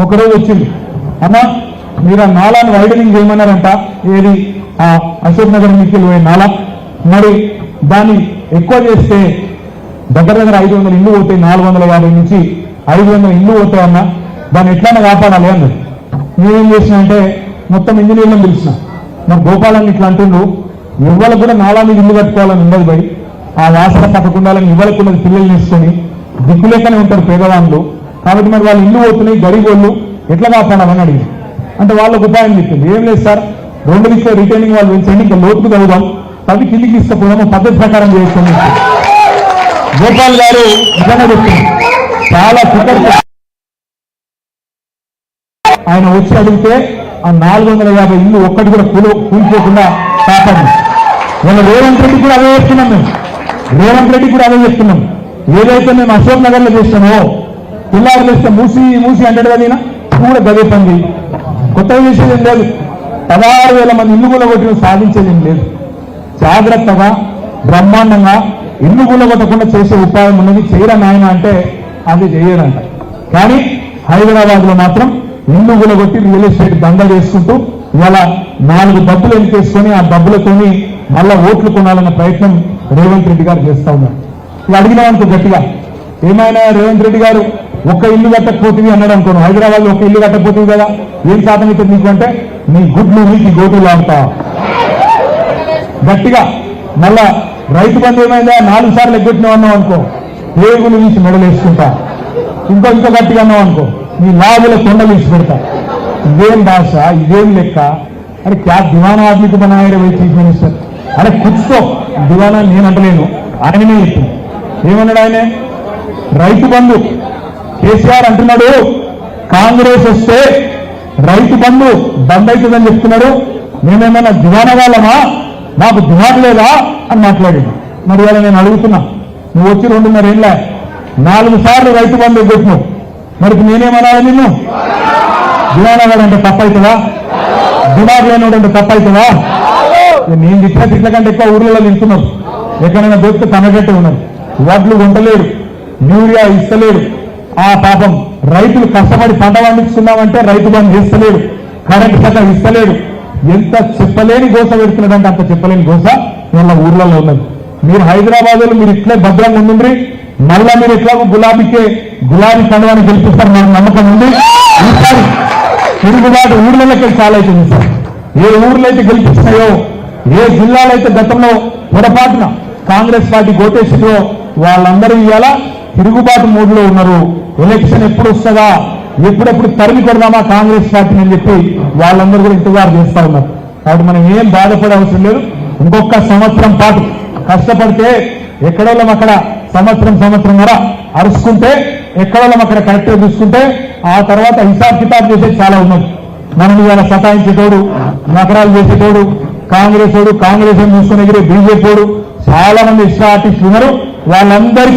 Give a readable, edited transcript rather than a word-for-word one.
ఒకరోజు వచ్చింది, అన్నా మీరు ఆ నాలాను వైడనింగ్ చేయమన్నారంట, ఏది ఆ అశోక్ నగర్ నుంచి పోయే నాలా, మరి దాన్ని ఎక్కువ చేస్తే దగ్గర 500 ఇల్లు పోతాయి, 450 నుంచి 500 ఇల్లు పోతాయన్నా, దాన్ని ఎట్లన్నా కాపాడాలి అన్నది. నేనేం చేసిన అంటే మొత్తం ఇంజనీర్లను పిలిచిన, మరి గోపాలని ఇట్లా అంటుండ్రు, ఇవ్వలకు కూడా నాలా మీద ఇల్లు కట్టుకోవాలని ఉండదు భయ్, ఆ వాసన పక్కకుండాలని ఇవ్వలకు ఉన్నది పిల్లలు తీసుకొని దిక్కులేకనే ఉంటారు పేదవాళ్ళు, కాబట్టి మరి వాళ్ళు ఇల్లు పోతున్నాయి, గరీబ్ వాళ్ళు ఎట్లా కాపాడాలని అడిగి అంటే వాళ్ళకు ఉపాయం చెప్పింది. ఏం లేదు సార్, 2 దిక్కుల రిటైనింగ్ వాళ్ళు పెంచండి, ఇంకా లోతుకు చదువుదాం, తవి కిందికి తీసుకుపోదాము, పద్ధతి ప్రకారం చేస్తాం. గోపాల్ గారు నిజంగా చెప్తుంది, చాలా ఫికర్. ఆయన వచ్చి అడిగితే ఆ 450 ఇల్లు ఒక్కటి కూడా కూలిపోకుండా కాపాడి. వాళ్ళ రేవంత్ రెడ్డి కూడా అదే చెప్తున్నాం, రేవంత్ రెడ్డి కూడా అదే చెప్తున్నాం. ఏదైతే మేము అశోక్ నగర్ లో చేస్తామో, పిల్లారులు ఇస్తే మూసి అంటాడు కదా, కూడా గదే పని. కొత్తగా చేసేది ఏం లేదు, 16,000 మంది ఇల్లు కూలగొట్టిన సాధించేది ఏం లేదు. జాగ్రత్తగా బ్రహ్మాండంగా ఇల్లు కూలగొట్టకుండా చేసే ఉపాయం ఉన్నది, చేయరా నాయన అంటే అది చేయడంట. కానీ హైదరాబాద్ లో మాత్రం ఇల్లు కూలగొట్టి రియల్ ఎస్టేట్ దందా చేసుకుంటూ ఇవాళ 4 డబ్బులు ఎన్నికేసుకొని ఆ డబ్బులతోని మళ్ళా ఓట్లు కొనాలన్న ప్రయత్నం రేవంత్ రెడ్డి గారు చేస్తా ఉన్నారు. ఇలా అడిగినామనుకో గట్టిగా, ఏమైనా రేవంత్ రెడ్డి గారు ఒక్క ఇల్లు కట్టకపోతుంది అన్నాడు అనుకోను, హైదరాబాద్ లో 1 ఇల్లు కట్టకపోతుంది కదా, ఏం శాతం అయితే నీకు అంటే నీ గుడ్లు నీకు గోటులు ఆడతా గట్టిగా. మళ్ళా రైతు బంధు ఏమైందా 4 సార్లు ఎగ్గొట్టినావు అన్నావు అనుకో, పేగులు తీసి మెడలు వేసుకుంటా, ఇంకో గట్టిగా అన్నావు అనుకో నీ లాభుల కొండలు తీసి పెడతా. ఇదేం భాష, ఇదేం లెక్క? అరే క్యా దివానా ఆద్మీకి బనాయే వై చీఫ్ మినిస్టర్, అరే కూర్చో దివానా నేను అంటలేను, ఆయననే చెప్పింది. ఏమన్నాడు ఆయన? రైతు బంధు కేసీఆర్ అంటున్నాడు, కాంగ్రెస్ వస్తే రైతు బంధు బంద్ అవుతుందని చెప్తున్నాడు, మేమేమైనా దివానా వాళ్ళమా, మాకు దివాన్ లేదా అని మాట్లాడాడు. మరి ఇవాళ నేను అడుగుతున్నా, నువ్వు వచ్చి 2.5 ఏళ్ళ 4 సార్లు రైతు బంధు ఎగ్గొట్టినావు, మరి నేనేమనాలి నిన్ను? దివానా వాడు అంటే తప్పవుతుందా? దిమాగ్ లేనివాడు అంటే తప్పవుతుందా? నేను తిట్ల కంటే ఎక్కువ ఊర్లలో నిలుస్తున్నారు, ఎక్కడైనా దొరికితే తనగట్టే ఉన్నారు, వడ్లు వంటలేడు, యూరియా ఇస్తలేడు, ఆ పాపం రైతులు కష్టపడి పంట పండిస్తున్నామంటే రైతు బంధు చేస్తలేడు, కరెంట్ శాఖ ఇస్తలేడు. ఎంత చెప్పలేని గోస పెడుతున్నాడంటే అంత చెప్పలేని గోస వాళ్ళ ఊర్లలో ఉన్నది. మీరు హైదరాబాద్ లో మీరు ఇట్లే భద్రంగా ఉండండి, మళ్ళా మీరు ఎట్లాగో గులాబీ కండువాన్ని గెలిపిస్తారు మన నమ్మకం ఉంది. ఈసారి తిరుగుబాటు ఊర్లలోకి చాలా అవుతుంది సార్. ఏ ఊర్లో అయితే గెలిపిస్తున్నాయో, ఏ జిల్లాలో అయితే గతంలో పొరపాటున కాంగ్రెస్ పార్టీ గోటేసిందో వాళ్ళందరూ ఇవాళ తిరుగుబాటు మూడులో ఉన్నారు. ఎలక్షన్ ఎప్పుడు వస్తుందా, ఎప్పుడెప్పుడు తరిమి కొడదామా కాంగ్రెస్ పార్టీని అని చెప్పి వాళ్ళందరూ కూడా ఇంతగారు చేస్తా ఉన్నారు. కాబట్టి మనం ఏం బాధపడే అవసరం లేదు. ఇంకొక సంవత్సరం పాటు కష్టపడితే ఎక్కడోళ్ళం అక్కడ సంవత్సరం అరుచుకుంటే ఎక్కడోళ్ళం అక్కడ కరెక్ట్గా చూసుకుంటే ఆ తర్వాత హిసాబ్ కితాబ్ చేసేది చాలా ఉన్నది. మనం ఇవాళ సతాయించేటోడు, నగరాలు చేసేటోడు కాంగ్రెస్ వాడు, కాంగ్రెస్ చూసుకుని ఎగిరే బీజేపీ వాడు, చాలా మంది ఇష్ట ఆర్టిస్టులు ఉన్నారు. వాళ్ళందరికీ